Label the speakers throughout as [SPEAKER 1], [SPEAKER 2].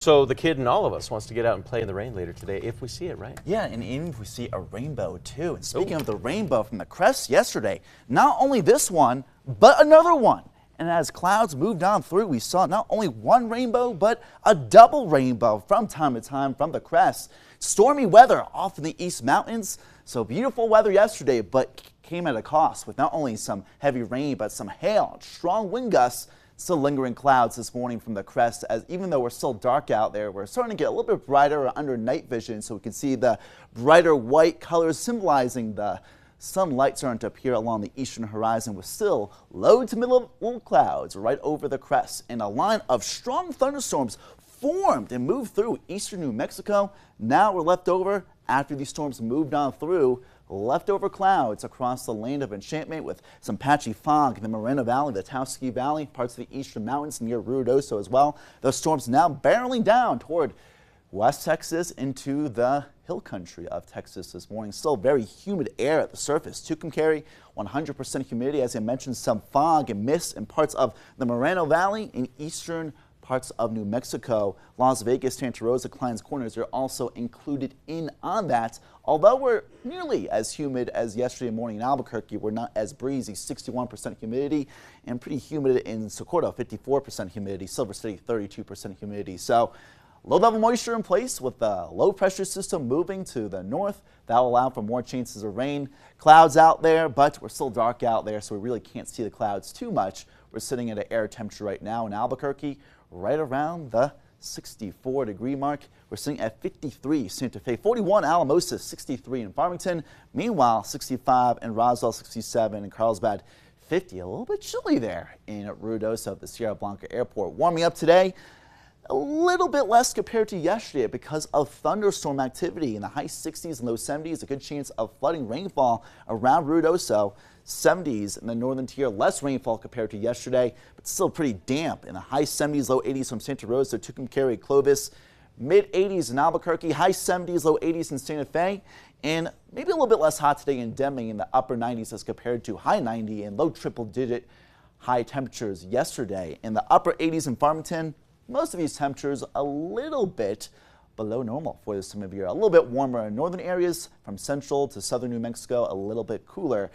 [SPEAKER 1] So the kid in all of us wants to get out and play in the rain later today if we see it, right?
[SPEAKER 2] Yeah, and even if we see a rainbow too. And speaking of the rainbow from the crest yesterday, not only this one, but another one. And as clouds moved on through, we saw not only one rainbow, but a double rainbow from time to time from the crest. Stormy weather off in the East Mountains. So beautiful weather yesterday, but came at a cost with not only some heavy rain, but some hail, strong wind gusts. Still lingering clouds this morning from the crest, as even though we're still dark out there, we're starting to get a little bit brighter under night vision, so we can see the brighter white colors symbolizing the sunlight starting to appear along the eastern horizon, with still low to middle clouds right over the crest, and a line of strong thunderstorms formed and moved through eastern New Mexico. Now we're left over, after these storms moved on through, leftover clouds across the land of enchantment with some patchy fog in the Moreno Valley, the Taos Valley, parts of the eastern mountains near Ruidoso as well. Those storms now barreling down toward West Texas into the hill country of Texas this morning. Still very humid air at the surface. Tucumcari, 100% humidity. As I mentioned, some fog and mist in parts of the Moreno Valley in eastern parts of New Mexico. Las Vegas, Santa Rosa, Clines Corners are also included in on that. Although we're nearly as humid as yesterday morning in Albuquerque, we're not as breezy, 61% humidity, and pretty humid in Socorro, 54% humidity, Silver City, 32% humidity. So low-level moisture in place with the low-pressure system moving to the north. That will allow for more chances of rain. Clouds out there, but we're still dark out there, so we really can't see the clouds too much. We're sitting at an air temperature right now in Albuquerque, right around the 64-degree mark. We're sitting at 53 Santa Fe, 41 Alamosa, 63 in Farmington. Meanwhile, 65 in Roswell, 67 in Carlsbad, 50. A little bit chilly there in Ruidoso at the Sierra Blanca Airport. Warming up today. A little bit less compared to yesterday because of thunderstorm activity in the high 60s and low 70s. A good chance of flooding rainfall around Ruidoso. 70s in the northern tier, less rainfall compared to yesterday, but still pretty damp in the high 70s, low 80s from Santa Rosa, Tucumcari, Clovis. Mid 80s in Albuquerque, high 70s, low 80s in Santa Fe, and maybe a little bit less hot today in Deming in the upper 90s as compared to high 90 and low triple-digit high temperatures yesterday. In the upper 80s in Farmington, most of these temperatures a little bit below normal for this time of year. A little bit warmer in northern areas from central to southern New Mexico, a little bit cooler.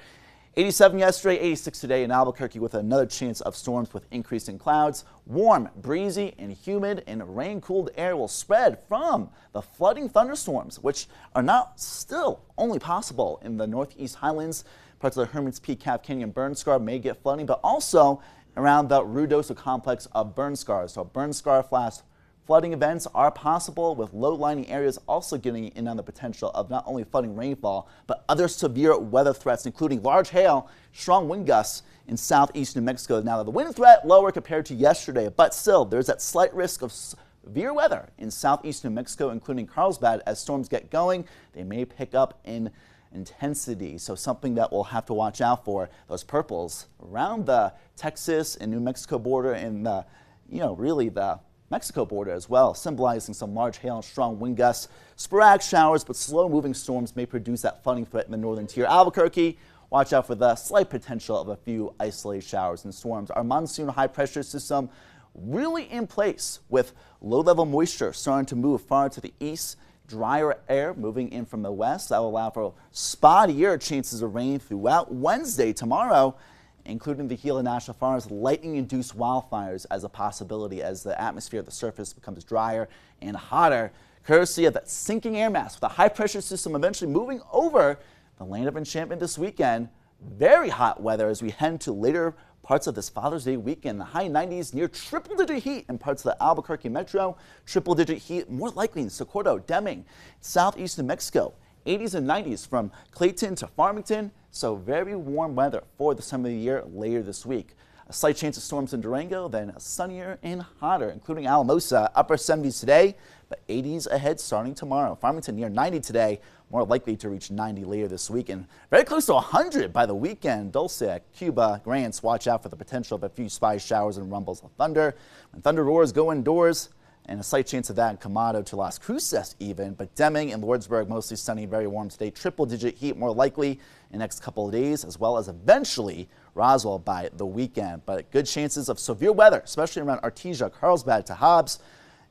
[SPEAKER 2] 87 yesterday, 86 today in Albuquerque with another chance of storms with increasing clouds. Warm, breezy, and humid, and rain-cooled air will spread from the flooding thunderstorms, which are now still only possible in the northeast highlands. Parts of the Herman's Peak, Calf Canyon, burn scar may get flooding, but also around the Ruidoso complex of burn scars. So burn scar flash flooding events are possible, with low-lying areas also getting in on the potential of not only flooding rainfall, but other severe weather threats, including large hail, strong wind gusts in southeast New Mexico. Now, the wind threat lower compared to yesterday, but still there's that slight risk of severe weather in southeast New Mexico, including Carlsbad. As storms get going, they may pick up in intensity, so something that we'll have to watch out for. Those purples around the Texas and New Mexico border, and the, really the Mexico border as well, symbolizing some large hail and strong wind gusts. Sporadic showers, but slow-moving storms may produce that flooding threat in the northern tier. Albuquerque, watch out for the slight potential of a few isolated showers and storms. Our monsoon high-pressure system really in place, with low-level moisture starting to move far to the east. Drier air moving in from the west. That will allow for spottier chances of rain throughout Wednesday, tomorrow, including the Gila National Forest. Lightning-induced wildfires as a possibility as the atmosphere at the surface becomes drier and hotter, courtesy of that sinking air mass with a high-pressure system eventually moving over the land of enchantment this weekend. Very hot weather as we head into later parts of this Father's Day weekend. The high 90s, near triple-digit heat in parts of the Albuquerque metro. Triple-digit heat more likely in Socorro, Deming, southeast New Mexico. 80s and 90s from Clayton to Farmington. So very warm weather for this time of the year later this week. A slight chance of storms in Durango, then sunnier and hotter, including Alamosa. Upper 70s today, but 80s ahead starting tomorrow. Farmington near 90 today, more likely to reach 90 later this week, and very close to 100 by the weekend. Dulce, Cuba, Grants, watch out for the potential of a few spy showers and rumbles of thunder. When thunder roars, go indoors. And a slight chance of that in Camado to Las Cruces even, but Deming and Lordsburg mostly sunny, very warm today. Triple-digit heat more likely in the next couple of days, as well as eventually Roswell by the weekend. But good chances of severe weather, especially around Artesia, Carlsbad to Hobbs,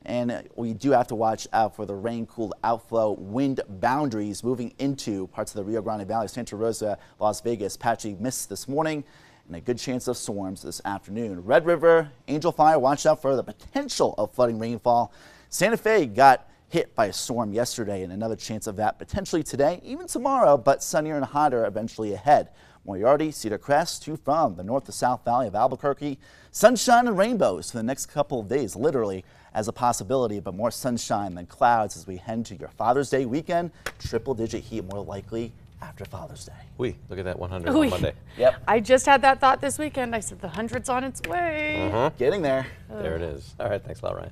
[SPEAKER 2] And we do have to watch out for the rain-cooled outflow wind boundaries moving into parts of the Rio Grande Valley, Santa Rosa, Las Vegas. Patchy mist this morning and a good chance of storms this afternoon. Red River, Angel Fire, watch out for the potential of flooding rainfall. Santa Fe got hit by a storm yesterday and another chance of that potentially today, even tomorrow, but sunnier and hotter eventually ahead. Moriarty, Cedar Crest, to from the north to south valley of Albuquerque. Sunshine and rainbows for the next couple of days, literally as a possibility, but more sunshine than clouds as we head into your Father's Day weekend. Triple-digit heat more likely after Father's Day.
[SPEAKER 1] Look at that 100 on Monday.
[SPEAKER 2] Yep.
[SPEAKER 3] I just had that thought this weekend. I said the 100's on its way.
[SPEAKER 2] Getting there.
[SPEAKER 1] There it is. All right, thanks a lot, Ryan.